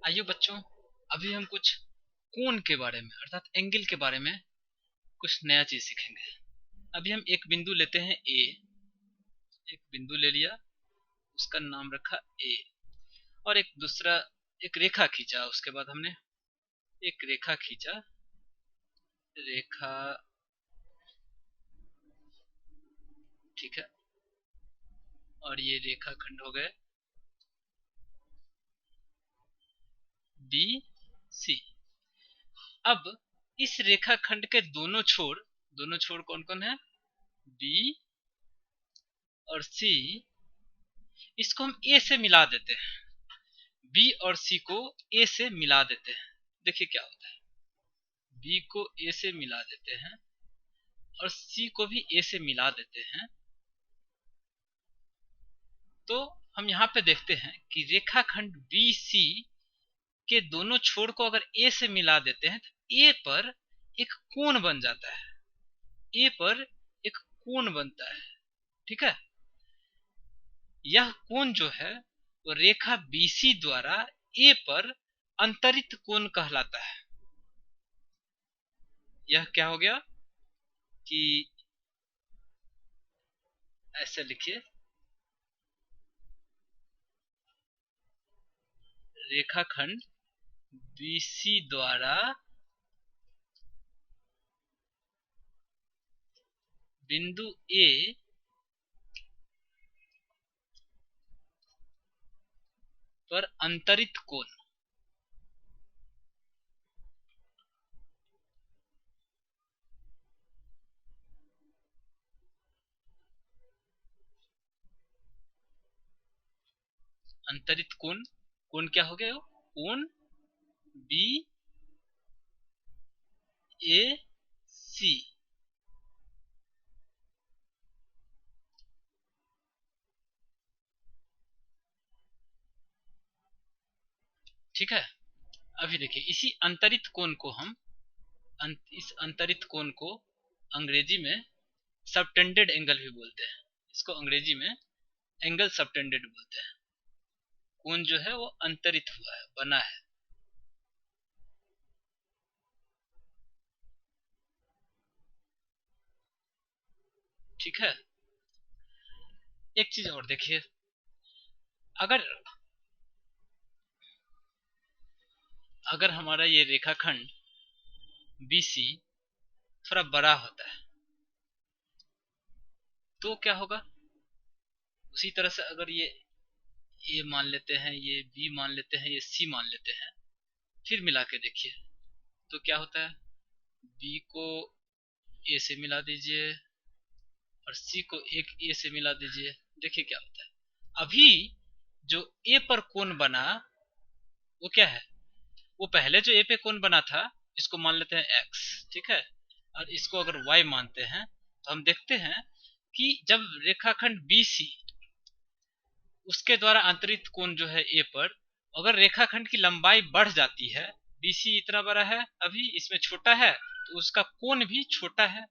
आइए बच्चों, अभी हम कुछ कोण के बारे में अर्थात एंगल के बारे में कुछ नया चीज सीखेंगे। अभी हम एक बिंदु लेते हैं ए। एक बिंदु ले लिया, उसका नाम रखा ए, और एक दूसरा एक रेखा खींचा। उसके बाद हमने एक रेखा खींचा, रेखा, ठीक है, और ये रेखा खंड हो गए बी सी। अब इस रेखा खंड के दोनों छोर कौन कौन है? बी और सी। इसको हम ए से मिला देते हैं। बी और सी को ए से मिला देते हैं। देखिए क्या होता है। बी को ए से मिला देते हैं और सी को भी ए से मिला देते हैं। तो हम यहाँ पे देखते हैं कि रेखाखंड बी सी के दोनों छोर को अगर ए से मिला देते हैं तो ए पर एक कोण बन जाता है। ए पर एक कोण बनता है, ठीक है। यह कोण जो है वो रेखा बीसी द्वारा ए पर अंतरित कोण कहलाता है। यह क्या हो गया कि ऐसे लिखिए, रेखाखंड बीसी द्वारा बिंदु ए पर अंतरित कोण। अंतरित कोण, कोण क्या हो गया? कोण बी ए सी, ठीक है। अभी देखिए, इसी अंतरित कोण को हम इस अंतरित कोण को अंग्रेजी में सबटेंडेड एंगल भी बोलते हैं। इसको अंग्रेजी में एंगल सबटेंडेड बोलते हैं। कोण जो है वो अंतरित हुआ है, बना है। ठीक है। एक चीज और देखिए, अगर अगर हमारा ये रेखाखंड बीसी थोड़ा बड़ा होता है तो क्या होगा? उसी तरह से अगर ये ए मान लेते हैं, ये बी मान लेते हैं, ये सी मान लेते हैं, फिर मिला के देखिए तो क्या होता है। बी को ए से मिला दीजिए और सी को एक ए से मिला दीजिए, देखिए क्या होता है। अभी जो ए पर कोण बना वो क्या है? वो पहले जो ए पे कोण बना था इसको मान लेते हैं एक्स, ठीक है, और इसको अगर वाई मानते हैं तो हम देखते हैं कि जब रेखाखंड बी सी उसके द्वारा अंतरित कोण जो है ए पर, अगर रेखाखंड की लंबाई बढ़ जाती है, बीसी इतना बड़ा है, अभी इसमें छोटा है, तो उसका कोण भी छोटा है।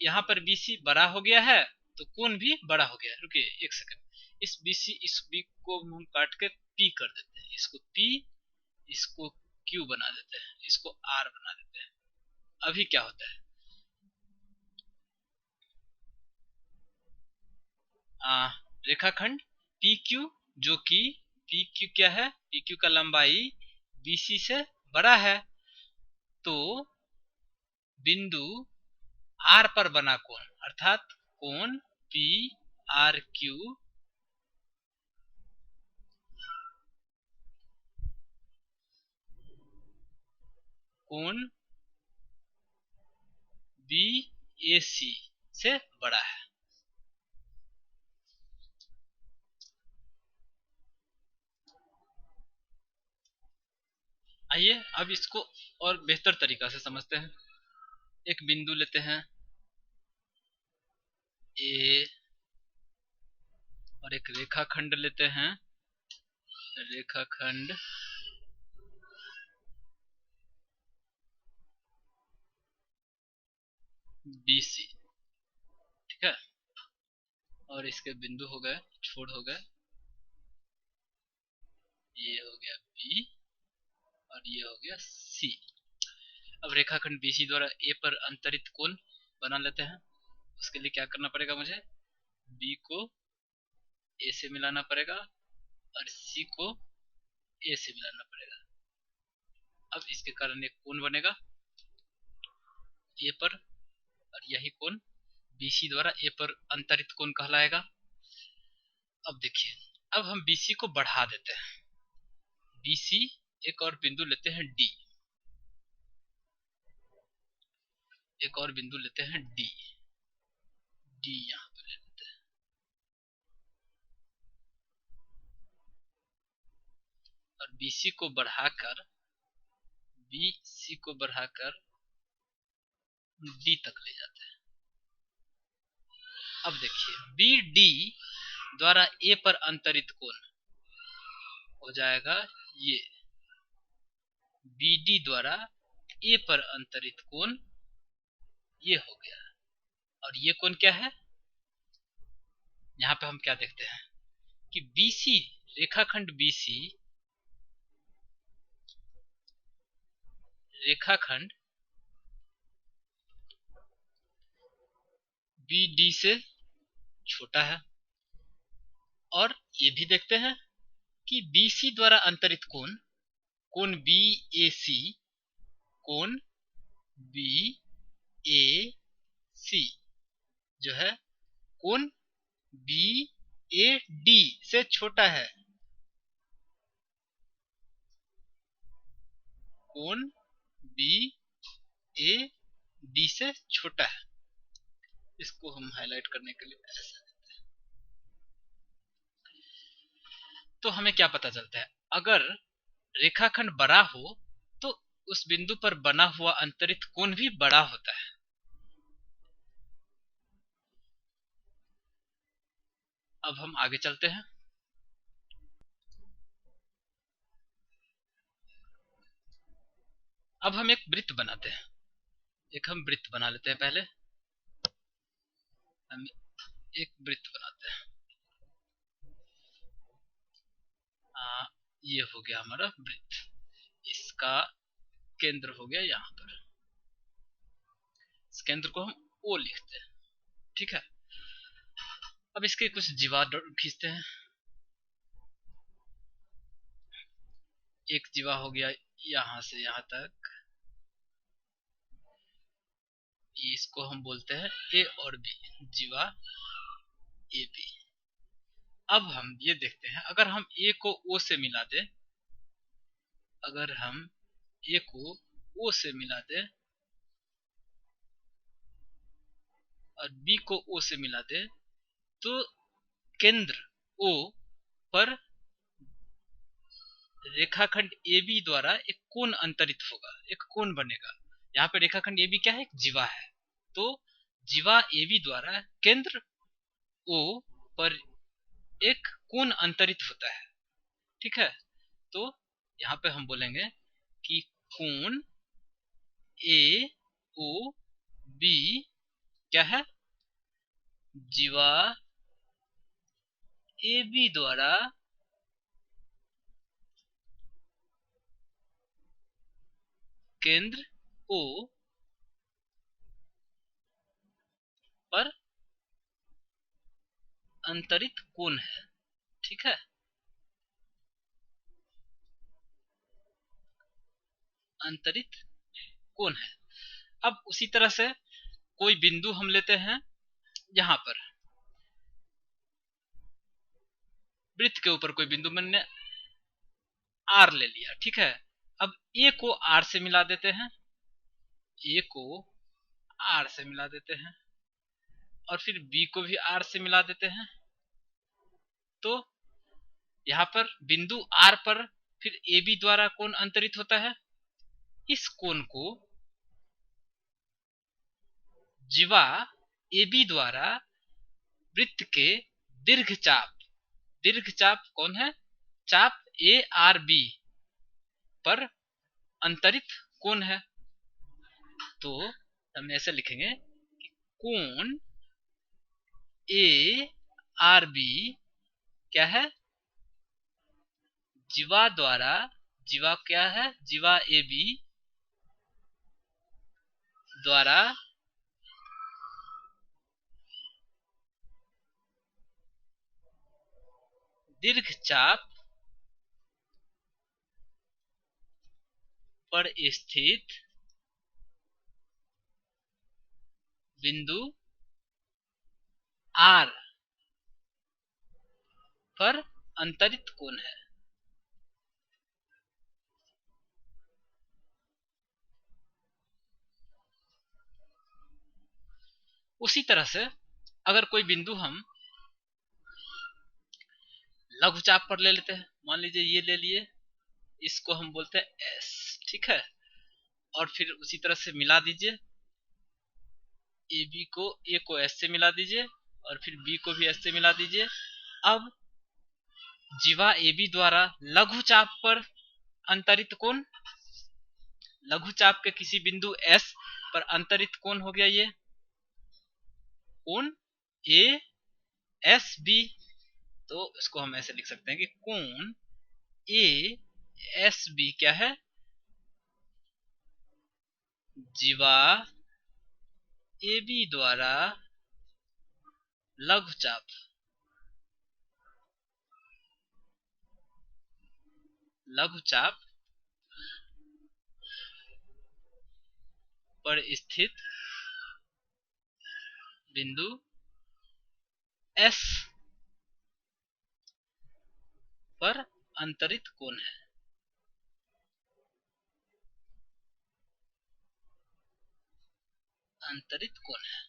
यहाँ पर बीसी बड़ा हो गया है तो कोण भी बड़ा हो गया है। रुकिए एक सेकंड, इस बीसी इस बी को हम काट के पी कर देते हैं, इसको पी, इसको क्यू बना देते हैं, इसको आर बना देते हैं। अभी क्या होता है, रेखाखंड पी क्यू, जो कि पी क्यू क्या है, पी क्यू का लंबाई बीसी से बड़ा है, तो बिंदु आर पर बना कोण अर्थात कोण पी आर क्यू कोण बी ए सी से बड़ा है। आइए अब इसको और बेहतर तरीका से समझते हैं। एक बिंदु लेते हैं ए और एक रेखाखंड लेते हैं, रेखाखंड बी सी, ठीक है, और इसके बिंदु हो गए, छोर हो गए, ये हो गया बी ये हो गया सी। अब रेखाखंड BC द्वारा ए पर अंतरित कोण बना लेते हैं। उसके लिए क्या करना पड़ेगा, मुझे बी को ए से मिलाना पड़ेगा और सी को ए से मिलाना पड़ेगा। अब इसके कारण एक कोण बनेगा ए पर, और यही कोण BC द्वारा ए पर अंतरित कोण कहलाएगा। अब देखिए, अब हम BC को बढ़ा देते हैं। BC एक और बिंदु लेते हैं D, एक और बिंदु लेते हैं D यहाँ पर ले लेते हैं। और BC को बढ़ाकर D तक ले जाते हैं। अब देखिए, BD द्वारा ए पर अंतरित कोण हो जाएगा ये, BD द्वारा ए पर अंतरित कोण ये हो गया। और ये कोण क्या है, यहाँ पे हम क्या देखते हैं कि BC, रेखाखंड BD से छोटा है। और ये भी देखते हैं कि BC द्वारा अंतरित कोण BAC, कोण BAC जो है कोण BAD से छोटा है, कोण BAD से छोटा है। इसको हम हाईलाइट करने के लिए ऐसा देते हैं। तो हमें क्या पता चलता है, अगर रेखाखंड बड़ा हो तो उस बिंदु पर बना हुआ अंतरित कोण भी बड़ा होता है। अब हम आगे चलते हैं। अब हम एक वृत्त बनाते हैं। हम वृत्त बना लेते हैं। पहले हम एक वृत्त बनाते हैं। ये हो गया हमारा वृत्त, इसका केंद्र हो गया यहाँ पर। इस केंद्र को हम O लिखते हैं, ठीक है। अब इसके कुछ जीवा खींचते हैं। एक जीवा हो गया यहाँ से यहाँ तक, इसको हम बोलते हैं A और B, जीवा AB। अब हम ये देखते हैं, अगर हम A को O से मिला दें, और B को O से मिला दे, तो केंद्र O पर रेखाखंड AB द्वारा एक कोण अंतरित होगा, एक कोण बनेगा। यहाँ पे रेखाखंड AB क्या है, एक जीवा है। तो जीवा AB द्वारा केंद्र O पर एक कोण अंतरित होता है, ठीक है। तो यहाँ पे हम बोलेंगे कि कोण AOB क्या है, जीवा AB द्वारा केंद्र O पर अंतरित कोण है, ठीक है। अंतरित कोण है। अब उसी तरह से कोई बिंदु हम लेते हैं, यहाँ पर वृत्त के ऊपर कोई बिंदु मैंने R ले लिया, ठीक है। अब A को R से मिला देते हैं, और फिर B को भी R से मिला देते हैं। तो यहाँ पर बिंदु R पर फिर AB द्वारा कोण अंतरित होता है। इस कोण को जीवा AB द्वारा वृत्त के दीर्घचाप कौन है, चाप ARB पर अंतरित कोण है। तो हम ऐसे लिखेंगे कि कोण ARB क्या है, जीवा जीवा क्या है, जीवा ए बी द्वारा दीर्घ चाप पर स्थित बिंदु आर पर अंतरित कोण है। उसी तरह से अगर कोई बिंदु हम लघु चाप पर ले लेते हैं, मान लीजिए ये ले लिए, इसको हम बोलते हैं एस, ठीक है। और फिर उसी तरह से मिला दीजिए, ए को एस से मिला दीजिए और फिर बी को भी एस से मिला दीजिए। अब जीवा ए बी द्वारा लघु चाप पर अंतरित कोण, लघु चाप के किसी बिंदु एस पर अंतरित कोण हो गया ये कोण ए एस बी। तो इसको हम ऐसे लिख सकते हैं कि कोण ए एस बी क्या है, जीवा ए बी द्वारा लघु चाप पर स्थित बिंदु एस पर अंतरित कोण है। अंतरित कोण है